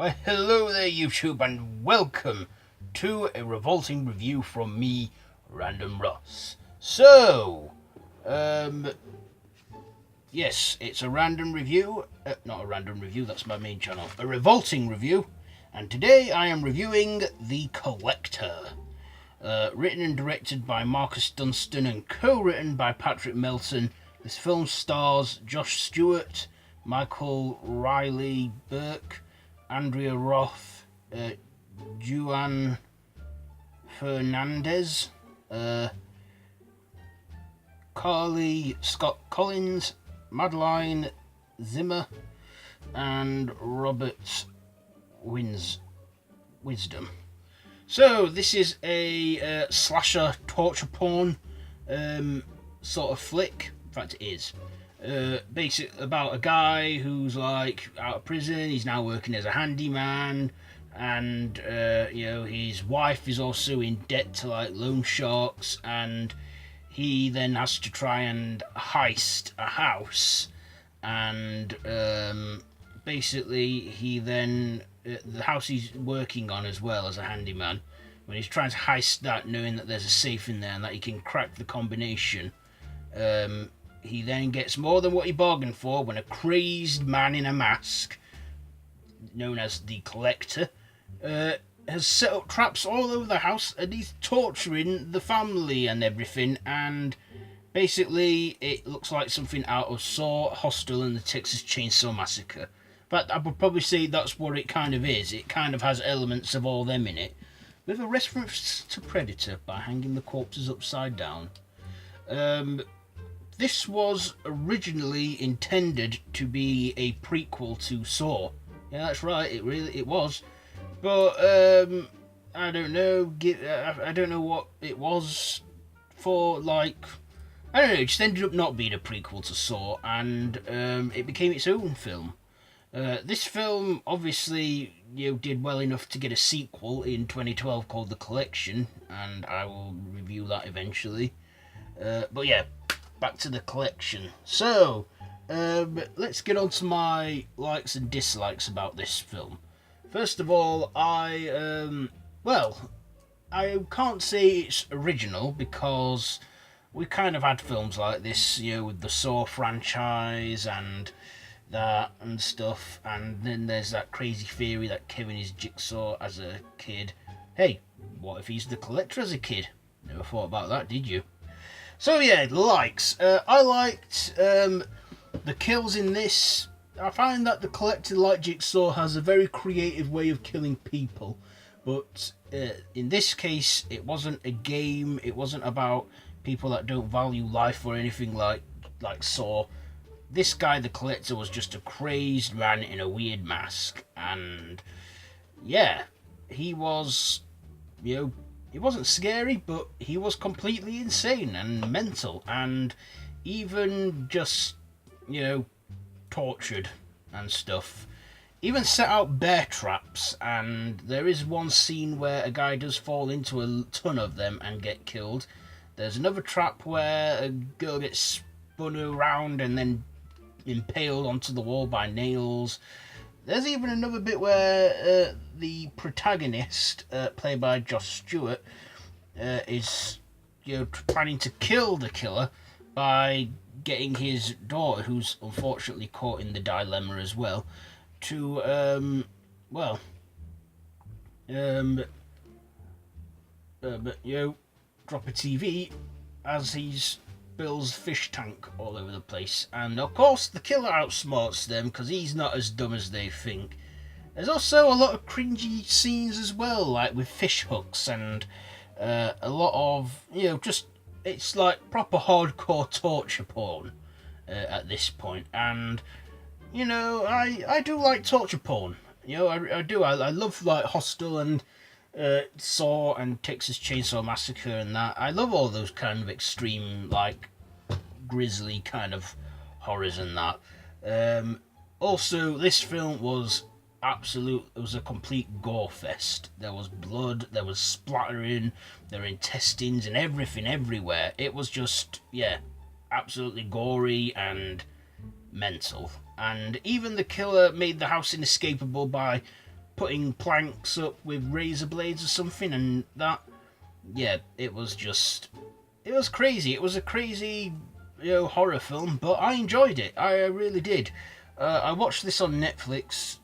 Why, hello there, YouTube, and welcome to a revolting review from me, Random Ross. So, yes, it's a random review. Not a random review, that's my main channel. A revolting review. And today I am reviewing The Collector. Written and directed by Marcus Dunstan and co-written by Patrick Melton. This film stars Josh Stewart, Michael Riley Burke, Andrea Roth, Juan Fernandez, Carly Scott Collins, Madeline Zimmer, and Robert Wisdom. So this is a slasher torture porn sort of flick. In fact, it is. Basic about a guy who's like out of prison. He's now working as a handyman, and his wife is also in debt to like loan sharks, and he then has to try and heist a house, and basically he then the house he's working on as well as a handyman, when he's trying to heist that, knowing that there's a safe in there and that he can crack the combination, he then gets more than what he bargained for when a crazed man in a mask, known as the Collector, has set up traps all over the house, and he's torturing the family and everything. And basically it looks like something out of Saw, Hostel, and the Texas Chainsaw Massacre. But I would probably say that's what it kind of is. It kind of has elements of all them in it, with a reference to Predator by hanging the corpses upside down. This was originally intended to be a prequel to Saw. Yeah, that's right. It was. But I don't know. I don't know what it was for. Like, I don't know. It just ended up not being a prequel to Saw, and it became its own film. This film obviously did well enough to get a sequel in 2012 called The Collection, and I will review that eventually. But yeah, back to The Collection. So let's get on to my likes and dislikes about this film. First of all, I can't say it's original, because we kind of had films like this, with the Saw franchise and that and stuff, and then there's that crazy theory that Kevin is Jigsaw as a kid. Hey, what if he's the Collector as a kid? Never thought about that, did you? So yeah, likes. I liked the kills in this. I find that the Collector, like Jigsaw, has a very creative way of killing people, but in this case it wasn't a game. It wasn't about people that don't value life or anything like Saw. This guy, the Collector, was just a crazed man in a weird mask, and yeah, he was, he wasn't scary, but he was completely insane and mental, and even just, tortured and stuff. Even set out bear traps, and there is one scene where a guy does fall into a ton of them and get killed. There's another trap where a girl gets spun around and then impaled onto the wall by nails. There's even another bit where the protagonist, played by Josh Stewart, is planning to kill the killer by getting his daughter, who's unfortunately caught in the dilemma as well, to drop a TV as he's Bill's fish tank all over the place. And of course the killer outsmarts them, because he's not as dumb as they think. There's also a lot of cringy scenes as well, like with fish hooks, and a lot of just, it's like proper hardcore torture porn at this point. And I do like torture porn. I do. I love like Hostel and Saw and Texas Chainsaw Massacre and that. I love all those kind of extreme, like grisly kind of horrors and that. Also, this film was it was a complete gore fest. There was blood, there was splattering, there were intestines and everything everywhere. It was just, absolutely gory and mental. And even the killer made the house inescapable by putting planks up with razor blades or something, and that, yeah, it was crazy. It was a crazy, horror film, but I enjoyed it. I really did. I watched this on Netflix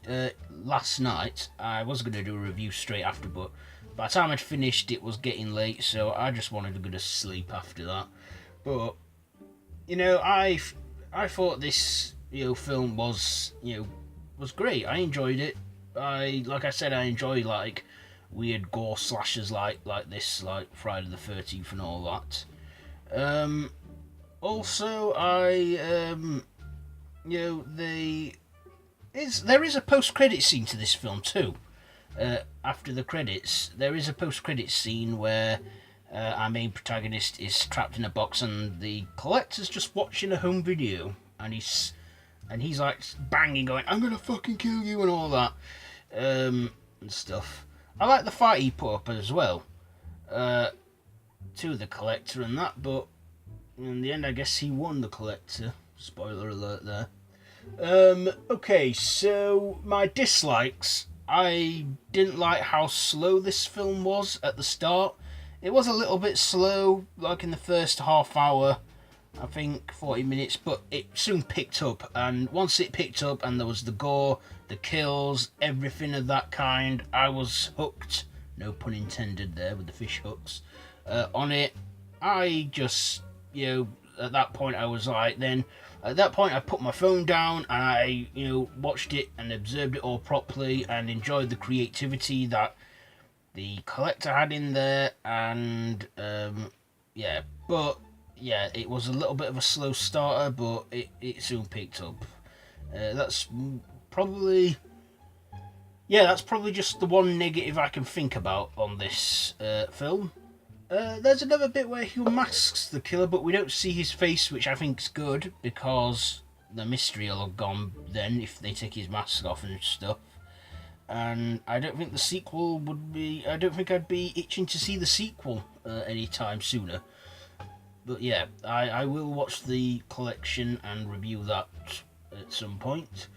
last night. I was going to do a review straight after, but by the time I'd finished, it was getting late, so I just wanted to go to sleep after that. But I thought this film was great. I enjoyed it. Like I said, I enjoy like weird gore slashers like this, like Friday the 13th and all that. Also, there is a post-credit scene to this film too. After the credits, there is a post-credit scene where our main protagonist is trapped in a box, and the collector's just watching a home video, and he's like banging, going, "I'm gonna fucking kill you," and all that, and stuff. I like the fight he put up as well, to the collector and that, but in the end, I guess he won, the collector. Spoiler alert there. Okay, so my dislikes. I didn't like how slow this film was at the start. It was a little bit slow, like in the first half hour, I think 40 minutes, but it soon picked up, and once it picked up and there was the gore, the kills, everything of that kind, I was hooked, no pun intended there with the fish hooks, on it. I just, at that point I was like, at that point I put my phone down and I, watched it and observed it all properly and enjoyed the creativity that the collector had in there, and it was a little bit of a slow starter, but it soon picked up. That's probably just the one negative I can think about on this film. There's another bit where he masks the killer, but we don't see his face, which I think is good, because the mystery will have gone then if they take his mask off and stuff. And I don't think the sequel would be... I don't think I'd be itching to see the sequel anytime sooner. But yeah, I will watch the collection and review that at some point.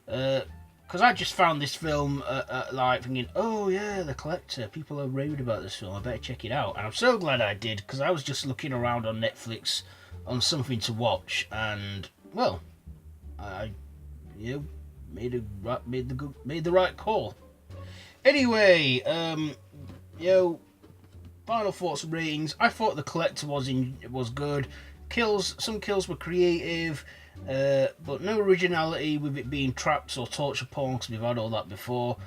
Because I just found this film like thinking, oh yeah, The Collector, people are raving about this film, I better check it out. And I'm so glad I did, because I was just looking around on Netflix on something to watch, and well, I made the right call. Anyway, final thoughts and ratings. I thought The Collector was good. Some kills were creative, but no originality with it being traps or torture porn, because we've had all that before.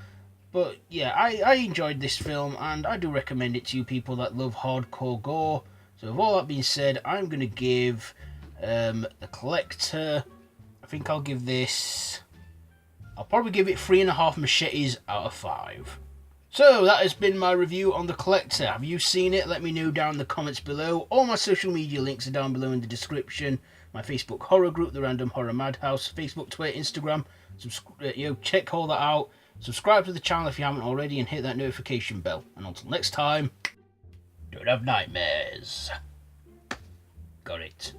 But yeah, I enjoyed this film, and I do recommend it to you people that love hardcore gore. So with all that being said, I'm going to give The Collector, I think I'll probably give it 3.5 machetes out of 5. So that has been my review on The Collector. Have you seen it? Let me know down in the comments below. All my social media links are down below in the description. My Facebook horror group, The Random Horror Madhouse, Facebook, Twitter, Instagram. Check all that out. Subscribe to the channel if you haven't already, and hit that notification bell. And until next time, don't have nightmares. Got it.